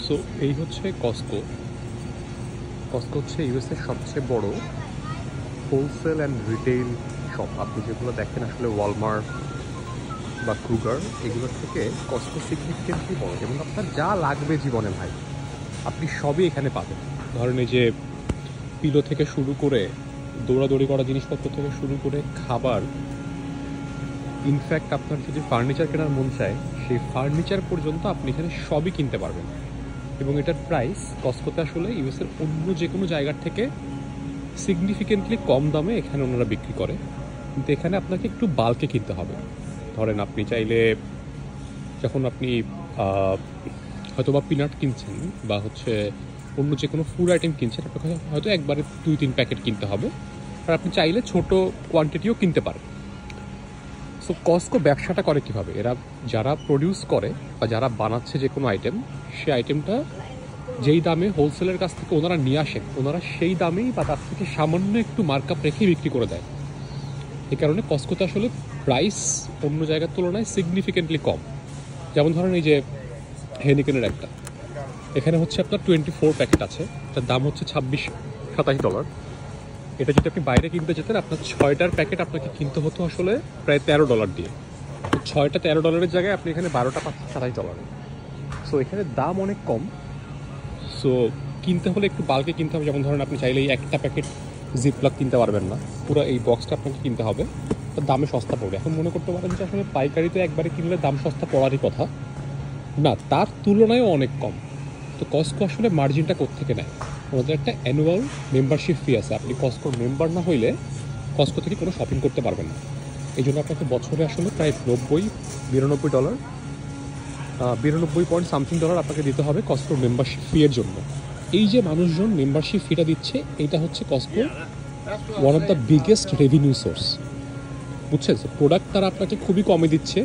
So এই হচ্ছে Costco. Costco হচ্ছে ইউএসএর সবচেয়ে বড় হোলসেল অ্যান্ড রিটেইল শপ। আপনি যেগুলো দেখেন আসলে ওয়ালমার্ট বা ক্রুগার, এগুলোর থেকে কস্কো সিগনিফিকেন্টলি বড়, এবং আপনার যা লাগবে জীবনে ভাই আপনি সবই এখানে পাবেন। ধরেন এই যে পিলো থেকে শুরু করে দৌড়াদৌড়ি করা জিনিসপত্র থেকে শুরু করে খাবার, ইনফ্যাক্ট আপনার যদি ফার্নিচার কেনার মন চায় সেই ফার্নিচার পর্যন্ত আপনি এখানে সবই কিনতে পারবেন। এবং এটার প্রাইস কস্কোতে আসলে ইউএসের অন্য যে কোনো জায়গার থেকে সিগনিফিকেন্টলি কম দামে এখানে ওনারা বিক্রি করে, কিন্তু এখানে আপনাকে একটু বাল্কে কিনতে হবে। ধরেন আপনি চাইলে যখন আপনি হয়তো বা পিনাট কিনছেন বা হচ্ছে অন্য যে কোনো ফুড আইটেম কিনছেন, আপনাকে হয়তো একবারে 2-3 প্যাকেট কিনতে হবে, আর আপনি চাইলে ছোট কোয়ান্টিটিও কিনতে পারেন। সো কস্কো ব্যবসাটা করে কীভাবে, এরা যারা প্রডিউস করে বা যারা বানাচ্ছে যে কোনো আইটেম, সেই আইটেমটা যেই দামে হোলসেলের কাছ থেকে ওনারা নিয়ে আসেন, ওনারা সেই দামেই বা তার থেকে সামান্য একটু মার্কআপ রেখেই বিক্রি করে দেয়। এই কারণে কস্কোতে আসলে প্রাইস অন্য জায়গার তুলনায় সিগনিফিকেন্টলি কম। যেমন ধরেন এই যে হেনিকেনের একটা, এখানে হচ্ছে আপনার 24 প্যাকেট আছে, এটার দাম হচ্ছে $26-27। এটা যদি আপনি বাইরে কিনতে যেতেন, আপনার 6টার প্যাকেট আপনাকে কিনতে হতো আসলে প্রায় $13 দিয়ে। 6টা $13 জায়গায় আপনি এখানে 12টা পাচ্ছেন $27। সো এখানে দাম অনেক কম। সো কিনতে হলে একটু বাল্কে কিনতে হবে। যেমন ধরেন আপনি চাইলেই একটা প্যাকেট জিপলক কিনতে পারবেন না, পুরো এই বক্সটা আপনাকে কিনতে হবে, তার দামে সস্তা পড়বে। এখন মনে করতে পারেন যে আসলে পাইকারিতে একবারে কিনলে দাম সস্তা পড়ারই কথা না, তার তুলনায়ও অনেক কম। তো কস্কো আসলে মার্জিনটা কোত্থেকে নেয়, ওদের একটা অ্যানুয়াল মেম্বারশিপ ফি আছে। আপনি কস্কোর মেম্বার না হইলে কস্কো থেকে কোনো শপিং করতে পারবেন না। এই জন্য আপনাকে বছরে আসলে প্রায় $92 $92 আপনাকে দিতে হবে কস্কোর মেম্বারশিপ ফি এর জন্য। এই যে মানুষজন মেম্বারশিপ ফিটা দিচ্ছে, এইটা হচ্ছে Costco one of the biggest revenue source. বুঝছেন? প্রোডাক্ট তারা আপনাকে খুবই কমে দিচ্ছে,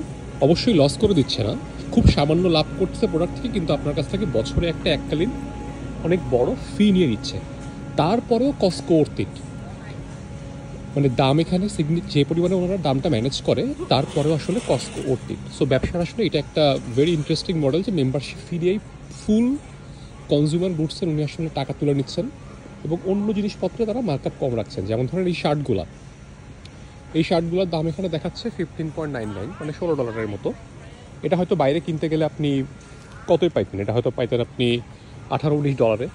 অবশ্যই লস করে দিচ্ছে না, খুব সামান্য লাভ করছে প্রোডাক্ট থেকে, কিন্তু আপনার কাছ থেকে বছরে একটা এককালীন অনেক বড় ফি নিয়ে নিচ্ছে। তারপরেও কস্কো অর্থিত, মানে দাম এখানে যে পরিমাণে ওনারা দামটা ম্যানেজ করে, তারপরেও আসলে কস্কো অর্থিত। সো ব্যবসার আসলে এটা একটা ভেরি ইন্টারেস্টিং মডেল, যে মেম্বারশিপ ফি দিয়েই ফুল কনজিউমার গুডসের উনি আসলে টাকা তুলে নিচ্ছেন, এবং অন্য জিনিসপত্রে তারা মার্কআপ কম রাখছেন। যেমন ধরেন এই শার্টগুলোর দাম এখানে দেখাচ্ছে $15.99, মানে $16 মতো। এটা হয়তো বাইরে কিনতে গেলে আপনি কতই পাইতেন, এটা হয়তো পাইতেন আপনি $18-19।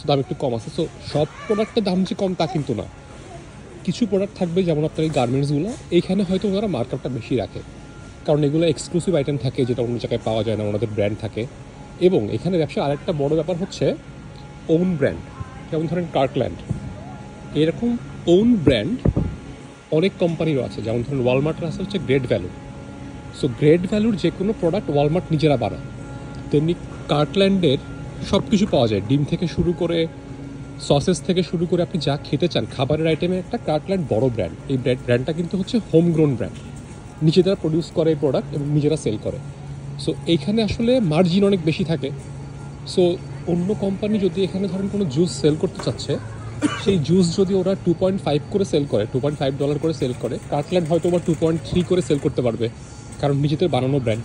দাম একটু কম আছে। সো সব প্রোডাক্টের দাম যে কম তা কিন্তু না, কিছু প্রোডাক্ট থাকবে যেমন আপনার এই গার্মেন্টসগুলো, এইখানে হয়তো ওনারা মার্কআপটা বেশি রাখে, কারণ এগুলো এক্সক্লুসিভ আইটেম থাকে যেটা অন্য জায়গায় পাওয়া যায় না, ওনাদের ব্র্যান্ড থাকে। এবং এখানে ব্যবসা আরেকটা বড় ব্যাপার হচ্ছে ওন ব্র্যান্ড। যেমন ধরেন কার্কল্যান্ড, এরকম ওন ব্র্যান্ড অনেক কোম্পানিরও আছে। যেমন ধরেন ওয়ালমার্টের আছে হচ্ছে গ্রেট ভ্যালু। সো গ্রেট ভ্যালুর যে কোনো প্রোডাক্ট ওয়ালমার্ট নিজেরা বানায়, তেমনি কার্কল্যান্ডের সব কিছু পাওয়া যায়, ডিম থেকে শুরু করে সসেস থেকে শুরু করে আপনি যা খেতে চান খাবারের আইটেমে একটা কার্কল্যান্ড বড় ব্র্যান্ড। এই ব্র্যান্ডটা কিন্তু হচ্ছে হোমগ্রোন ব্র্যান্ড, নিজেরা প্রডিউস করে এই প্রোডাক্ট এবং নিজেরা সেল করে। সো এইখানে আসলে মার্জিন অনেক বেশি থাকে। সো অন্য কোম্পানি যদি এখানে ধরেন কোনো জুস সেল করতে চাচ্ছে, সেই জুস যদি ওরা 2.5 করে সেল করে, $2.5 করে সেল করে, কার্কল্যান্ড হয়তো ওরা 2.3 করে সেল করতে পারবে, কারণ নিজেদের বানানো ব্র্যান্ড।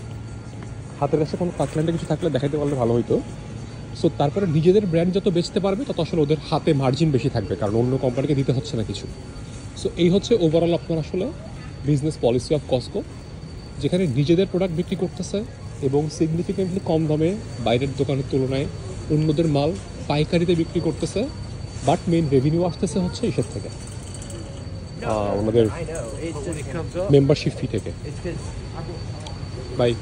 হাতের কাছে কোনো কার্কল্যান্ডে কিছু থাকলে দেখাতে পারলে ভালো হতো। সো তারপরে নিজেদের ব্র্যান্ড যত বেচতে পারবে তত আসলে ওদের হাতে মার্জিন বেশি থাকবে, কারণ অন্য কোম্পানিকে দিতে হচ্ছে না কিছু। সো এই হচ্ছে ওভারঅল আপনার আসলে বিজনেস পলিসি অফ কস্কো, যেখানে নিজেদের প্রোডাক্ট বিক্রি করতেছে এবং সিগনিফিকেন্টলি কম দামে বাইরের দোকানের তুলনায় অন্যদের মাল পাইকারিতে বিক্রি করতেছে, বাট মেইন রেভিনিউ আসতেছে হচ্ছে এসব থেকে, ওনাদের মেম্বারশিপ ফি থেকে। বাই।